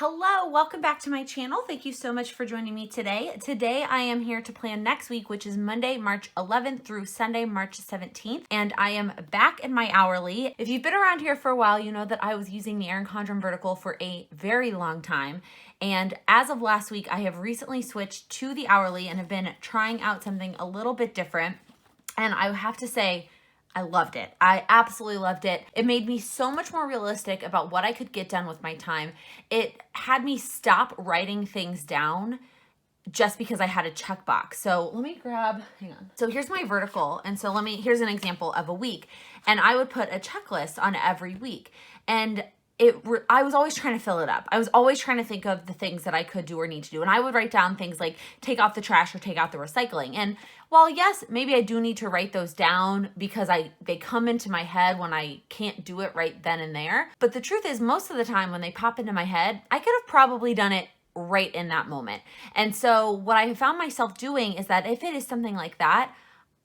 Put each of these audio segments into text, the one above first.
Hello, welcome back to my channel. Thank you so much for joining me today. Today I am here to plan next week, which is Monday, March 11th through Sunday, March 17th. And I am back in my hourly. If you've been around here for a while, you know that I was using the Erin Condren vertical for a very long time. And as of last week, I have recently switched to the hourly and have been trying out something a little bit different. And I have to say, I loved it. I absolutely loved it. It made me so much more realistic about what I could get done with my time. It had me stop writing things down just because I had a checkbox. So let me grab, hang on. So here's my vertical. And so here's an example of a week. And I would put a checklist on every week. And I was always trying to fill it up. I was always trying to think of the things that I could do or need to do. And I would write down things like take out the trash or take out the recycling. And while yes, maybe I do need to write those down because they come into my head when I can't do it right then and there. But the truth is most of the time when they pop into my head, I could have probably done it right in that moment. And so what I found myself doing is that if it is something like that,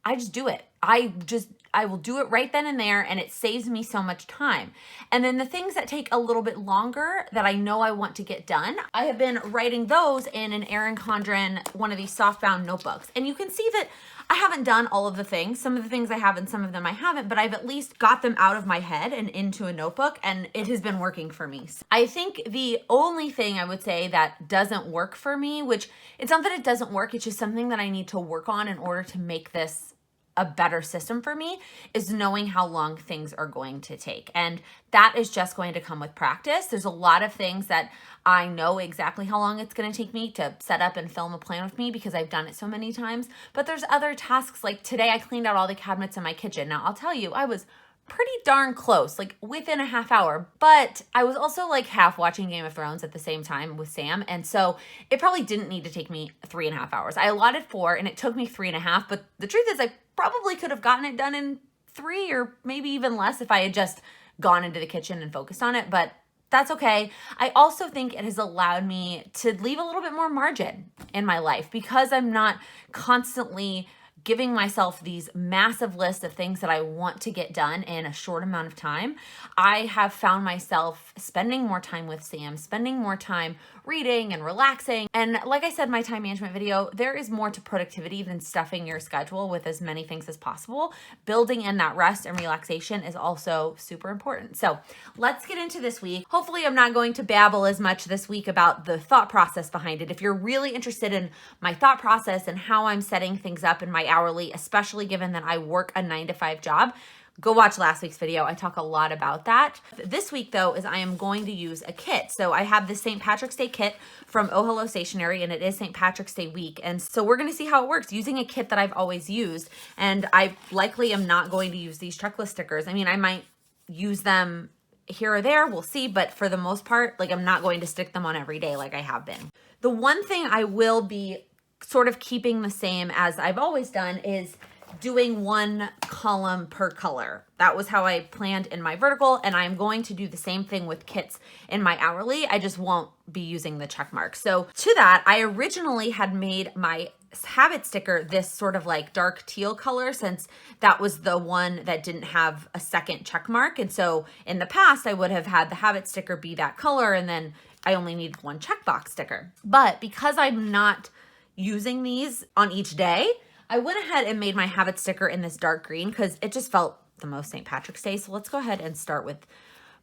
I just do it. I will do it right then and there, and it saves me so much time. And then the things that take a little bit longer that I know I want to get done, I have been writing those in an Erin Condren, one of these softbound notebooks. And you can see that I haven't done all of the things. Some of the things I have and some of them I haven't, but I've at least got them out of my head and into a notebook, and it has been working for me. I think the only thing I would say that doesn't work for me, which it's not that it doesn't work, it's just something that I need to work on in order to make this a better system for me, is knowing how long things are going to take. And that is just going to come with practice. There's a lot of things that I know exactly how long it's going to take me to set up and film a plan with me because I've done it so many times. But there's other tasks, like today I cleaned out all the cabinets in my kitchen. Now I'll tell you, I was pretty darn close, like within a half hour, but I was also like half watching Game of Thrones at the same time with Sam. And so it probably didn't need to take me 3.5 hours. I allotted 4 and it took me 3.5, but the truth is I probably could have gotten it done in 3 or maybe even less if I had just gone into the kitchen and focused on it, but that's okay. I also think it has allowed me to leave a little bit more margin in my life because I'm not constantly giving myself these massive lists of things that I want to get done in a short amount of time. I have found myself spending more time with Sam, spending more time reading and relaxing. And like I said in my time management video, there is more to productivity than stuffing your schedule with as many things as possible. Building in that rest and relaxation is also super important. So let's get into this week. Hopefully I'm not going to babble as much this week about the thought process behind it. If you're really interested in my thought process and how I'm setting things up in my hourly, especially given that I work a 9-to-5 job, go watch last week's video. I talk a lot about that. This week though, is I am going to use a kit. So I have the St. Patrick's Day kit from Oh Hello Stationery, and it is St. Patrick's Day week. And so we're going to see how it works using a kit that I've always used. And I likely am not going to use these checklist stickers. I mean, I might use them here or there, we'll see. But for the most part, like I'm not going to stick them on every day like I have been. The one thing I will be sort of keeping the same as I've always done is doing one column per color. That was how I planned in my vertical, and I'm going to do the same thing with kits in my hourly. I just won't be using the check mark. So to that, I originally had made my habit sticker this sort of like dark teal color, since that was the one that didn't have a second check mark. And so in the past, I would have had the habit sticker be that color, and then I only needed one checkbox sticker. But because I'm not using these on each day, I went ahead and made my habit sticker in this dark green because it just felt the most St. Patrick's Day. So let's go ahead and start with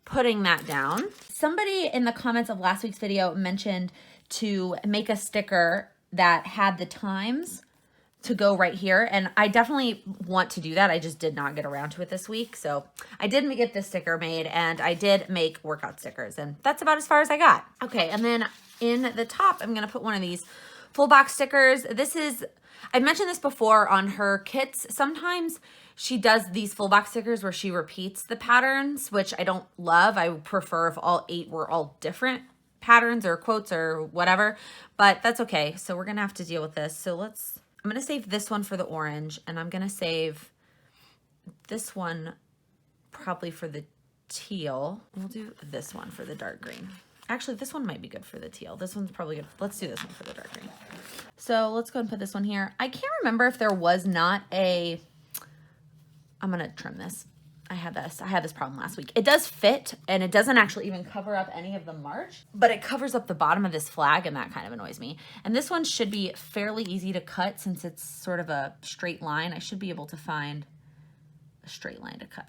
putting that down. Somebody in the comments of last week's video mentioned to make a sticker that had the times to go right here. And I definitely want to do that. I just did not get around to it this week. So I did get this sticker made, and I did make workout stickers, and that's about as far as I got. Okay, and then in the top, I'm going to put one of these full box stickers. I've mentioned this before on her kits. Sometimes she does these full box stickers where she repeats the patterns, which I don't love. I would prefer if all 8 were all different patterns or quotes or whatever, but that's okay. So we're gonna have to deal with this. So I'm gonna save this one for the orange, and I'm gonna save this one probably for the teal. We'll do this one for the dark green. Actually, this one might be good for the teal. This one's probably good. Let's do this one for the dark green. So let's go ahead and put this one here. I can't remember if there was not I'm going to trim this. I had this problem last week. It does fit, and it doesn't actually even cover up any of the March, but it covers up the bottom of this flag, and that kind of annoys me. And this one should be fairly easy to cut since it's sort of a straight line. I should be able to find a straight line to cut.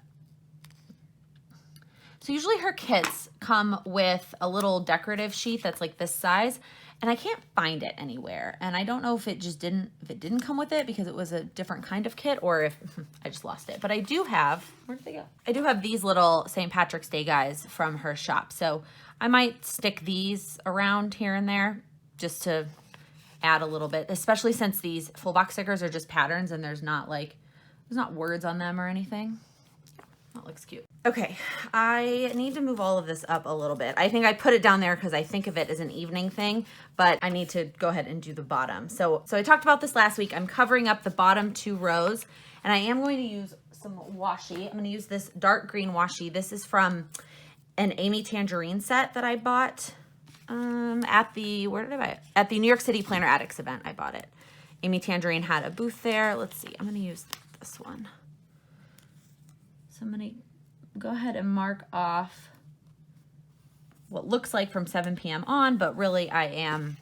So usually her kits come with a little decorative sheet that's like this size, and I can't find it anywhere. And I don't know if it didn't come with it because it was a different kind of kit, or if I just lost it. But I do have, where did they go? I do have these little St. Patrick's Day guys from her shop. So I might stick these around here and there just to add a little bit, especially since these full box stickers are just patterns and there's not words on them or anything. That looks cute. Okay, I need to move all of this up a little bit. I think I put it down there because I think of it as an evening thing, but I need to go ahead and do the bottom. So I talked about this last week. I'm covering up the bottom 2 rows, and I am going to use some washi. I'm going to use this dark green washi. This is from an Amy Tangerine set that I bought at the, where did I buy it? At the New York City Planner Addicts event, I bought it. Amy Tangerine had a booth there. Let's see, I'm going to use this one. So I'm going to go ahead and mark off what looks like from 7 p.m. on, but really I am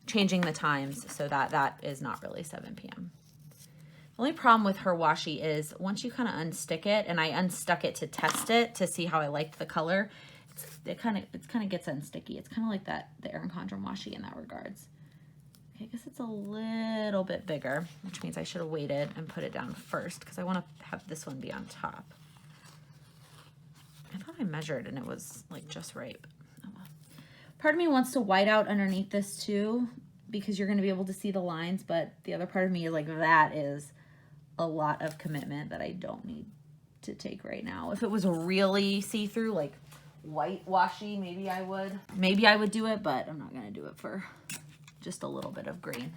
changing the times so that that is not really 7 p.m. The only problem with her washi is once you kind of unstick it, and I unstuck it to test it to see how I liked the color, it kind of gets unsticky. It's kind of like the Erin Condren washi in that regards. Okay, I guess it's a little bit bigger, which means I should have waited and put it down first because I want to have this one be on top. I thought I measured and it was like just right. Oh well. Part of me wants to white out underneath this too because you're going to be able to see the lines, but the other part of me is like, that is a lot of commitment that I don't need to take right now. If it was really see-through, like white washi, maybe I would do it, but I'm not going to do it for just a little bit of green.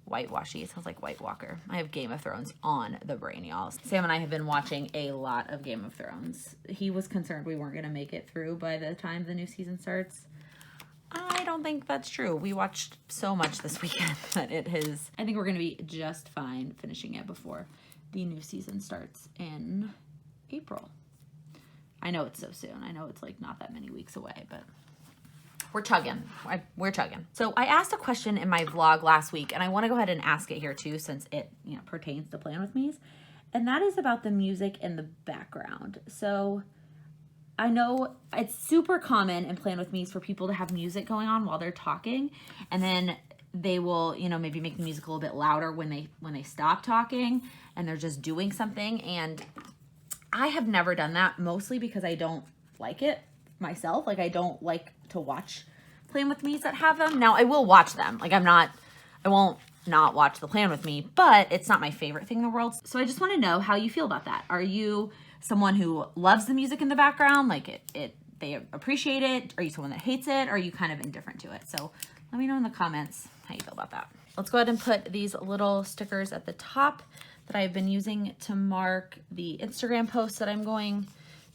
White washi, it sounds like White Walker. I have Game of Thrones on the brain, y'all. Sam and I have been watching a lot of Game of Thrones. He was concerned we weren't going to make it through by the time the new season starts. I don't think that's true. We watched so much this weekend that I think we're going to be just fine finishing it before the new season starts in April. I know it's so soon. I know it's like not that many weeks away, but we're chugging. We're chugging. So I asked a question in my vlog last week, and I want to go ahead and ask it here too, since it pertains to Plan With Me's, and that is about the music in the background. So I know it's super common in Plan With Me's for people to have music going on while they're talking, and then they will, maybe make the music a little bit louder when they stop talking and they're just doing something. And I have never done that, mostly because I don't like it myself. Like, I don't like to watch Plan With Me's that have them. Now I will watch them. Like, I won't not watch the Plan With Me, but it's not my favorite thing in the world. So I just want to know how you feel about that. Are you someone who loves the music in the background? Like they appreciate it? Are you someone that hates it? Or are you kind of indifferent to it? So let me know in the comments how you feel about that. Let's go ahead and put these little stickers at the top that I've been using to mark the Instagram posts that I'm going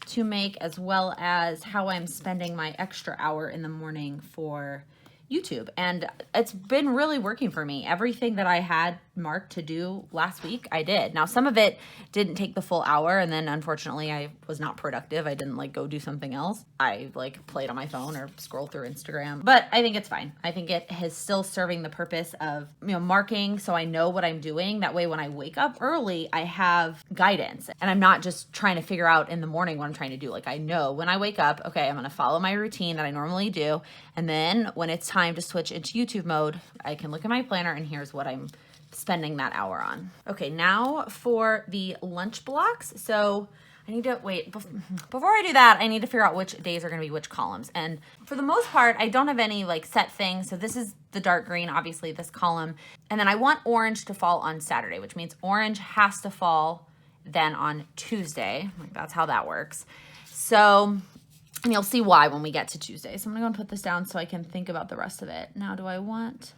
to make, as well as how I'm spending my extra hour in the morning for YouTube. And it's been really working for me. Everything that I had marked to do last week, I did. Now, some of it didn't take the full hour, and then unfortunately I was not productive. I didn't go do something else. I played on my phone or scrolled through Instagram, but I think it's fine. I think it is still serving the purpose of, marking so I know what I'm doing. That way when I wake up early, I have guidance and I'm not just trying to figure out in the morning what I'm trying to do. I know when I wake up, okay, I'm going to follow my routine that I normally do. And then when it's time to switch into YouTube mode, I can look at my planner and here's what I'm spending that hour on. Okay, now for the lunch blocks. So I need to wait. Before I do that, I need to figure out which days are going to be which columns. And for the most part, I don't have any set things. So this is the dark green, obviously this column. And then I want orange to fall on Saturday, which means orange has to fall then on Tuesday. That's how that works. So, and you'll see why when we get to Tuesday. So I'm going to go and put this down so I can think about the rest of it. Now, do I want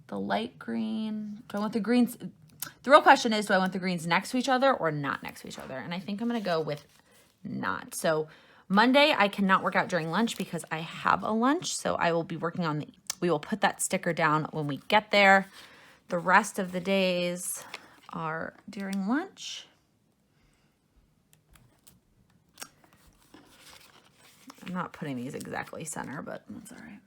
the light green? Do I want the greens? The real question is, do I want the greens next to each other or not next to each other? And I think I'm going to go with not. So Monday, I cannot work out during lunch because I have a lunch. So I will be working on we will put that sticker down when we get there. The rest of the days are during lunch. I'm not putting these exactly center, but that's all right.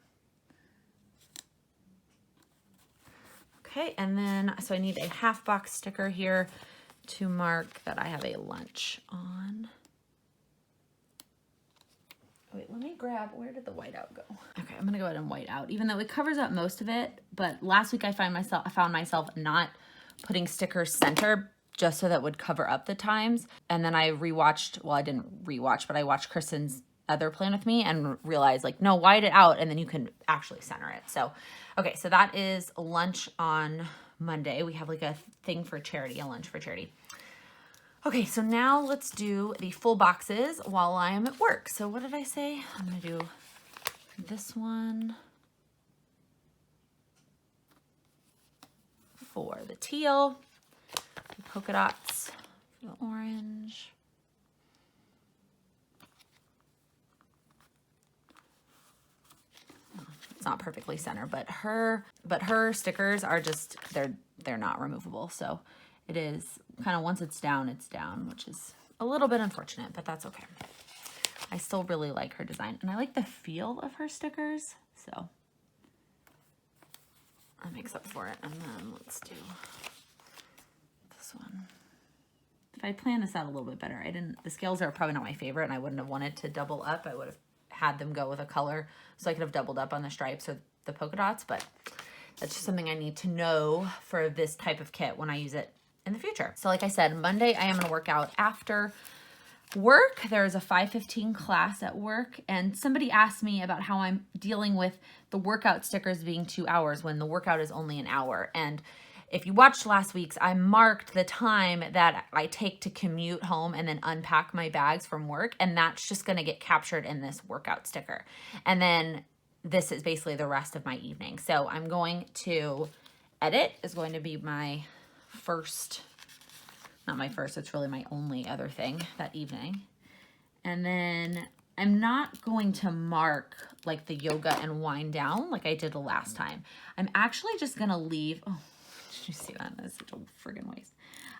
Okay, and then, so I need a half box sticker here to mark that I have a lunch on. Wait, let me grab, where did the whiteout go? Okay, I'm gonna go ahead and white out, even though it covers up most of it. But last week I found myself not putting stickers center just so that would cover up the times. And then I rewatched, well, I didn't rewatch, but I watched Kristen's other plan with me and realized like, no, white it out and then you can actually center it. So, okay, so that is lunch on Monday. We have like a thing for charity, a lunch for charity. Okay, so now let's do the full boxes while I'm at work. So what did I say? I'm gonna do this one for the teal, the polka dots for the orange, it's not perfectly centered, but her stickers are just, they're not removable. So it is kind of, once it's down, which is a little bit unfortunate, but that's okay. I still really like her design and I like the feel of her stickers. So that makes up for it. And then let's do this one. If I planned this out a little bit better, the scales are probably not my favorite and I wouldn't have wanted to double up. I would have had them go with a color so I could have doubled up on the stripes or the polka dots, but that's just something I need to know for this type of kit when I use it in the future. So like I said, Monday I am gonna work out after work. There's a 5:15 class at work and somebody asked me about how I'm dealing with the workout stickers being 2 hours when the workout is only an hour. And if you watched last week's, I marked the time that I take to commute home and then unpack my bags from work, and that's just gonna get captured in this workout sticker. And then this is basically the rest of my evening. So I'm going to edit is going to be my first, not my first, it's really my only other thing that evening. And then I'm not going to mark like the yoga and wind down like I did the last time. I'm actually just gonna leave, oh, did you see that? That's such a friggin' waste.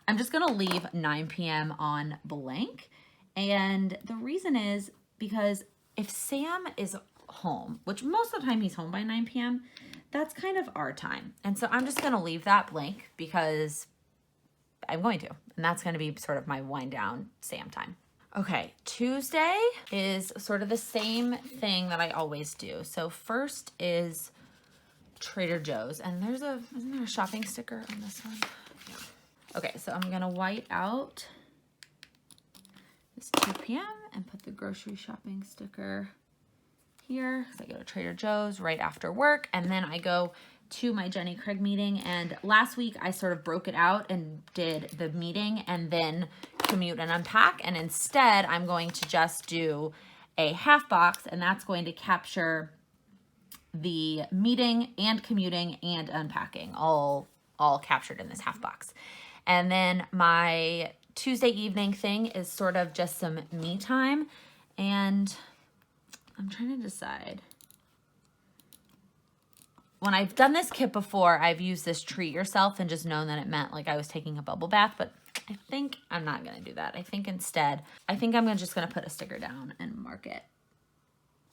I'm just gonna leave 9 p.m. on blank. And the reason is because if Sam is home, which most of the time he's home by 9 p.m., that's kind of our time. And so I'm just gonna leave that blank because I'm going to, and that's gonna be sort of my wind down Sam time. Okay, Tuesday is sort of the same thing that I always do. So first is Trader Joe's, and isn't there a shopping sticker on this one? Yeah. Okay, so I'm gonna white out this 2 p.m. and put the grocery shopping sticker here. So I go to Trader Joe's right after work, and then I go to my Jenny Craig meeting. And last week I sort of broke it out and did the meeting and then commute and unpack. And instead I'm going to just do a half box, and that's going to capture the meeting and commuting and unpacking all captured in this half box. And then my Tuesday evening thing is sort of just some me time, and I'm trying to decide. When I've done this kit before, I've used this treat yourself and just known that it meant like I was taking a bubble bath, but I think I'm not gonna do that. I think instead, I'm just gonna put a sticker down and mark it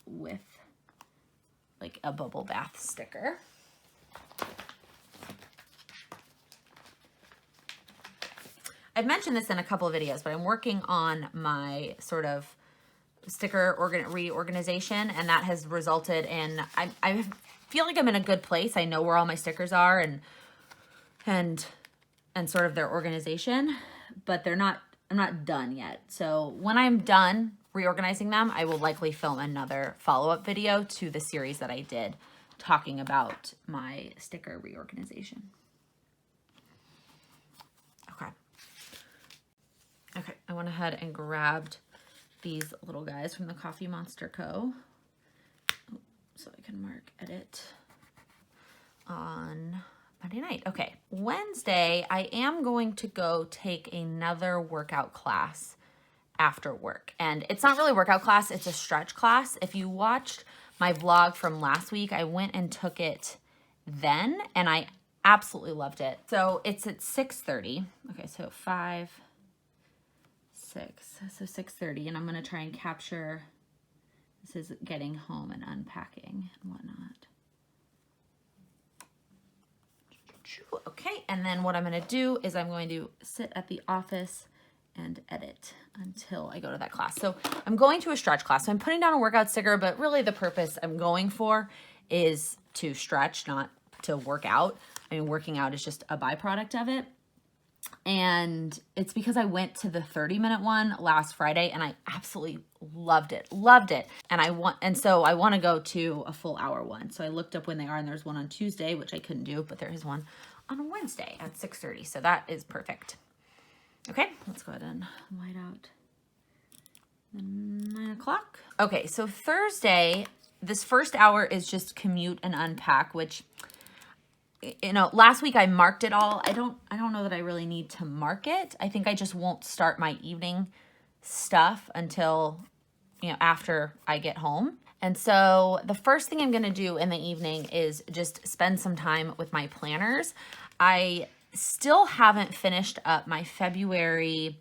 with like a bubble bath sticker. I've mentioned this in a couple of videos, but I'm working on my sort of sticker reorganization, and that has resulted in, I feel like I'm in a good place. I know where all my stickers are and sort of their organization, but I'm not done yet. So when I'm done reorganizing them, I will likely film another follow-up video to the series that I did talking about my sticker reorganization. Okay, I went ahead and grabbed these little guys from the Coffee Monster Co. So I can mark edit on Monday night. Okay, Wednesday, I am going to go take another workout class after work. And it's not really a workout class, it's a stretch class. If you watched my vlog from last week, I went and took it then, and I absolutely loved it. So it's at 6:30. Okay, so 6:30, and I'm gonna try and capture This is getting home and unpacking and whatnot. Okay, and then what I'm going to do is I'm going to sit at the office and edit until I go to that class. So I'm going to a stretch class. So I'm putting down a workout sticker, but really the purpose I'm going for is to stretch, not to work out. I mean, working out is just a byproduct of it. And it's because I went to the 30-minute one last Friday and I absolutely loved it. And so I want to go to a full hour one. So I looked up when they are, and there's one on Tuesday, which I couldn't do, but there is one on Wednesday at 6:30. So that is perfect. Okay, let's go ahead and white out 9 o'clock. Okay, so Thursday, this first hour is just commute and unpack, which, you know, last week I marked it all. I don't know that I really need to mark it. I think I just won't start my evening stuff until, you know, after I get home. And so the first thing I'm going to do in the evening is just spend some time with my planners. I still haven't finished up my February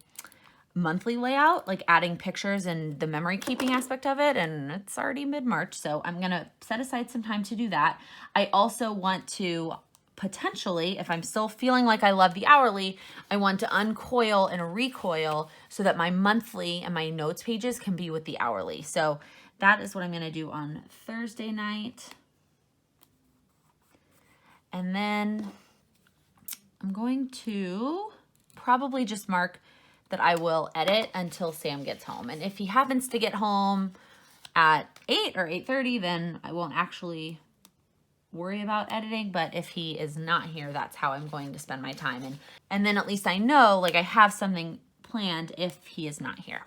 monthly layout, like adding pictures and the memory keeping aspect of it, and it's already mid-March, so I'm gonna set aside some time to do that. I also want to potentially, if I'm still feeling like I love the hourly, I want to uncoil and recoil so that my monthly and my notes pages can be with the hourly. So that is what I'm gonna do on Thursday night. And then I'm going to probably just mark that I will edit until Sam gets home. And if he happens to get home at 8 or 8:30, then I won't actually worry about editing. But if he is not here, that's how I'm going to spend my time. And then at least I know, like, I have something planned if he is not here.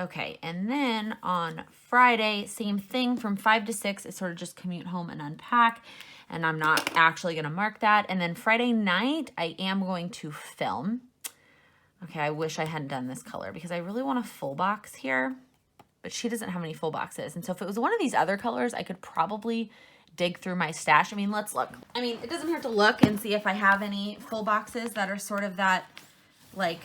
Okay, and then on Friday, same thing, from 5 to 6, it's sort of just commute home and unpack. And I'm not actually going to mark that. And then Friday night, I am going to film. Okay, I wish I hadn't done this color because I really want a full box here, but she doesn't have any full boxes. And so if it was one of these other colors, I could probably dig through my stash. I mean, let's look. I mean, it doesn't hurt to look and see if I have any full boxes that are sort of that, like,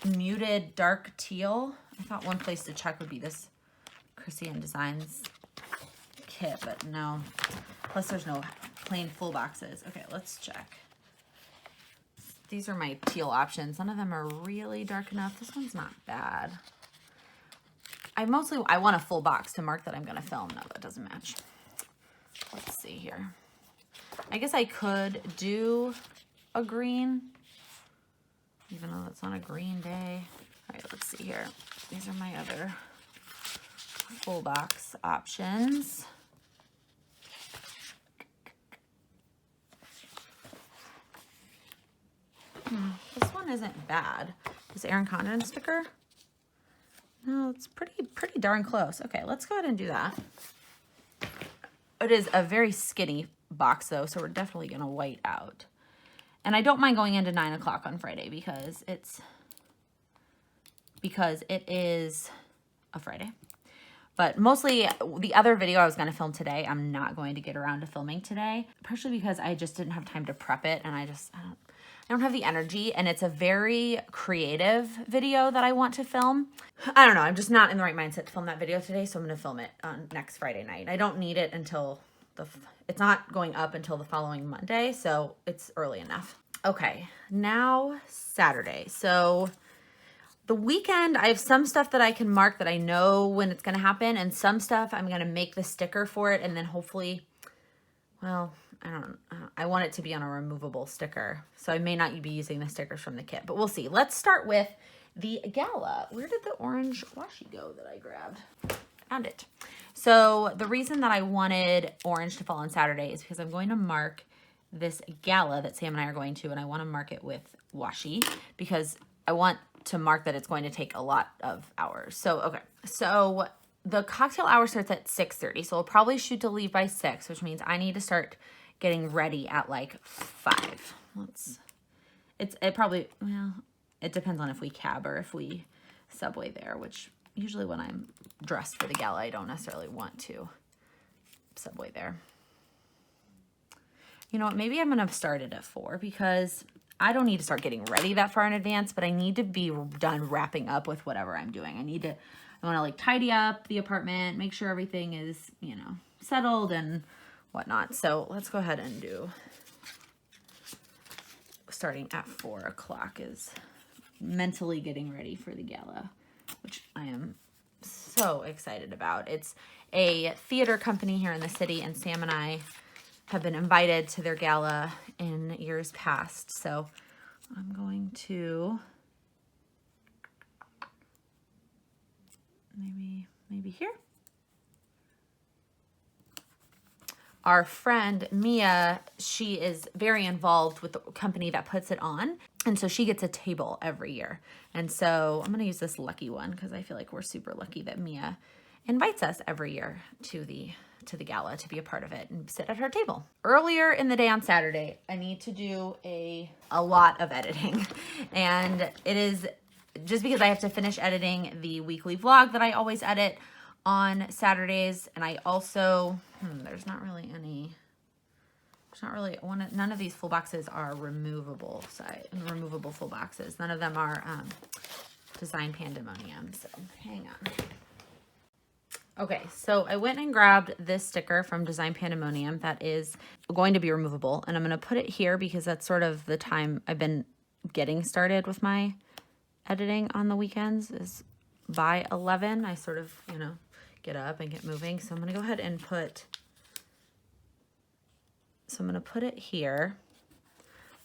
muted dark teal. I thought one place to check would be this Christian Designs kit, but no. Plus there's no plain full boxes. Okay, let's check. These are my teal options. None of them are really dark enough. This one's not bad. I want a full box to mark that I'm gonna film. No, that doesn't match. Let's see here. I guess I could do a green, even though it's on a green day. All right, let's see here. These are my other full box options. This one isn't bad. This Erin Condren sticker? No, it's pretty darn close. Okay, let's go ahead and do that. It is a very skinny box though, so we're definitely gonna white out. And I don't mind going into 9 o'clock on Friday because it is a Friday. But mostly the other video I was going to film today, I'm not going to get around to filming today, partially because I just didn't have time to prep it, and I don't have the energy, and it's a very creative video that I want to film. I don't know, I'm just not in the right mindset to film that video today, so I'm going to film it on next Friday night. I don't need it until it's not going up until the following Monday, so it's early enough. Okay, now Saturday. So the weekend, I have some stuff that I can mark that I know when it's going to happen, and some stuff I'm going to make the sticker for it, and then hopefully, well, I want it to be on a removable sticker, so I may not be using the stickers from the kit, but we'll see. Let's start with the gala. Where did the orange washi go that I grabbed? Found it. So the reason that I wanted orange to fall on Saturday is because I'm going to mark this gala that Sam and I are going to, and I want to mark it with washi because I want to mark that it's going to take a lot of hours. So, okay. So the cocktail hour starts at 6:30. So we'll probably shoot to leave by 6, which means I need to start getting ready at like 5. It depends on if we cab or if we subway there, which usually when I'm dressed for the gala, I don't necessarily want to subway there. You know what? Maybe I'm going to start it at 4 because I don't need to start getting ready that far in advance, but I need to be done wrapping up with whatever I'm doing. I want to like tidy up the apartment, make sure everything is, you know, settled and whatnot. So let's go ahead and do, starting at 4 o'clock is mentally getting ready for the gala, which I am so excited about. It's a theater company here in the city, and Sam and I have been invited to their gala in years past. So I'm going to maybe here. Our friend Mia, she is very involved with the company that puts it on. And so she gets a table every year. And so I'm going to use this lucky one because I feel like we're super lucky that Mia invites us every year to the gala to be a part of it and sit at her table. Earlier in the day on Saturday, I need to do a lot of editing. And it is just because I have to finish editing the weekly vlog that I always edit on Saturdays. And I also, there's not really none of these full boxes are removable full boxes. None of them are Design Pandemonium. So hang on. Okay, so I went and grabbed this sticker from Design Pandemonium that is going to be removable, and I'm going to put it here because that's sort of the time I've been getting started with my editing on the weekends is by 11. I sort of, you know, get up and get moving. So I'm going to go ahead and put it here,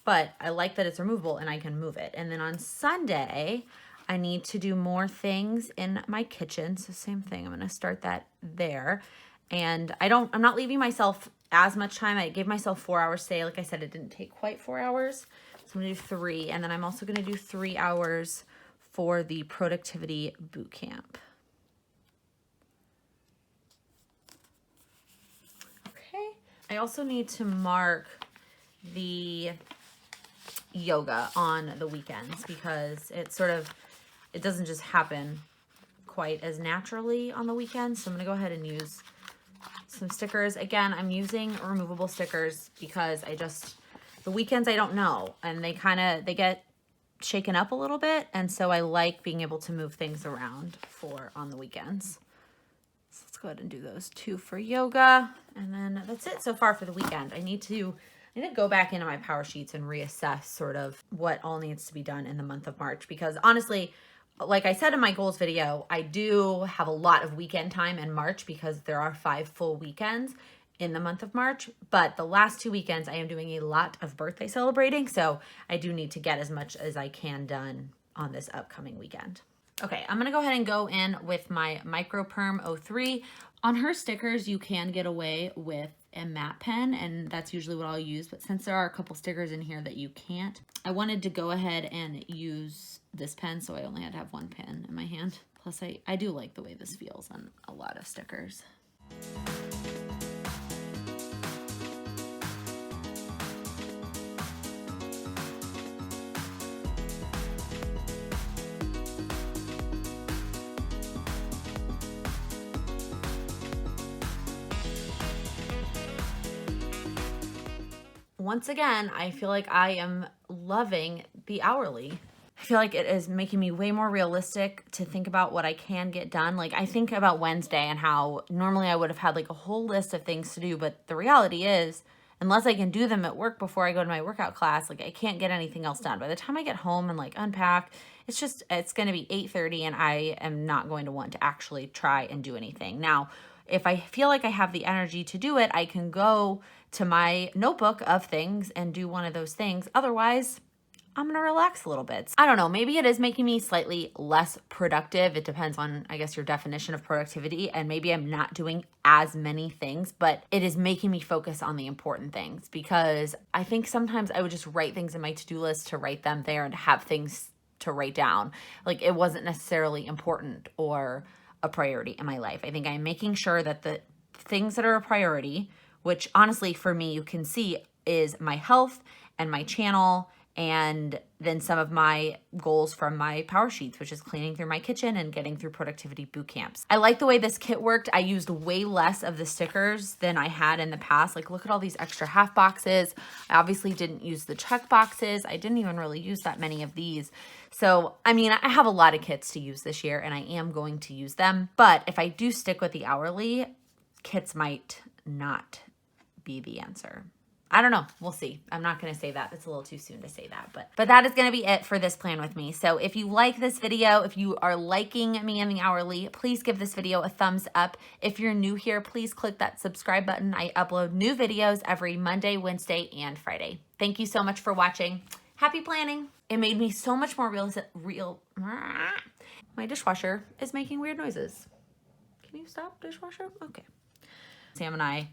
but I like that it's removable and I can move it. And then on Sunday, I need to do more things in my kitchen. So same thing, I'm gonna start that there. And I'm not leaving myself as much time. I gave myself 4 hours today. Like I said, it didn't take quite 4 hours. So I'm gonna do 3. And then I'm also gonna do 3 hours for the productivity boot camp. Okay. I also need to mark the yoga on the weekends because it doesn't just happen quite as naturally on the weekends. So I'm going to go ahead and use some stickers. Again, I'm using removable stickers because the weekends I don't know, and they get shaken up a little bit. And so I like being able to move things around on the weekends. So let's go ahead and do those 2 for yoga. And then that's it so far for the weekend. I need to go back into my power sheets and reassess sort of what all needs to be done in the month of March, because honestly, like I said in my goals video, I do have a lot of weekend time in March because there are 5 full weekends in the month of March. But the last 2 weekends, I am doing a lot of birthday celebrating. So I do need to get as much as I can done on this upcoming weekend. Okay, I'm gonna go ahead and go in with my Micro Perm 03. On her stickers, you can get away with a matte pen, and that's usually what I'll use. But since there are a couple stickers in here that you can't, I wanted to go ahead and use this pen, so I only had to have 1 pen in my hand. Plus, I do like the way this feels on a lot of stickers. Once again, I feel like I am loving the hourly. I feel like it is making me way more realistic to think about what I can get done. Like I think about Wednesday and how normally I would have had like a whole list of things to do, but the reality is, unless I can do them at work before I go to my workout class, like I can't get anything else done. By the time I get home and like unpack, it's going to be 8:30 and I am not going to want to actually try and do anything. Now, if I feel like I have the energy to do it, I can go to my notebook of things and do one of those things. Otherwise, I'm going to relax a little bit. I don't know, maybe it is making me slightly less productive. It depends on, I guess, your definition of productivity. And maybe I'm not doing as many things, but it is making me focus on the important things, because I think sometimes I would just write things in my to-do list to write them there and have things to write down. Like it wasn't necessarily important or a priority in my life. I think I'm making sure that the things that are a priority, which honestly for me, you can see is my health and my channel and then some of my goals from my power sheets, which is cleaning through my kitchen and getting through productivity boot camps. I like the way this kit worked. I used way less of the stickers than I had in the past. Like, look at all these extra half boxes. I obviously didn't use the check boxes. I didn't even really use that many of these. So, I mean, I have a lot of kits to use this year and I am going to use them. But if I do stick with the hourly, kits might not be the answer. I don't know. We'll see. I'm not going to say that. It's a little too soon to say that. But that is going to be it for this plan with me. So if you like this video, if you are liking me and the hourly, please give this video a thumbs up. If you're new here, please click that subscribe button. I upload new videos every Monday, Wednesday, and Friday. Thank you so much for watching. Happy planning. It made me so much more real. My dishwasher is making weird noises. Can you stop, dishwasher? Okay. Sam and I,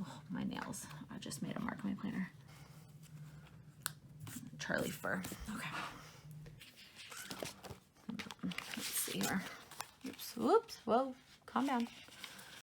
oh, my nails. I just made a mark on my planner. Charlie fur. Okay. Let's see here. Oops. Whoops. Whoa. Calm down.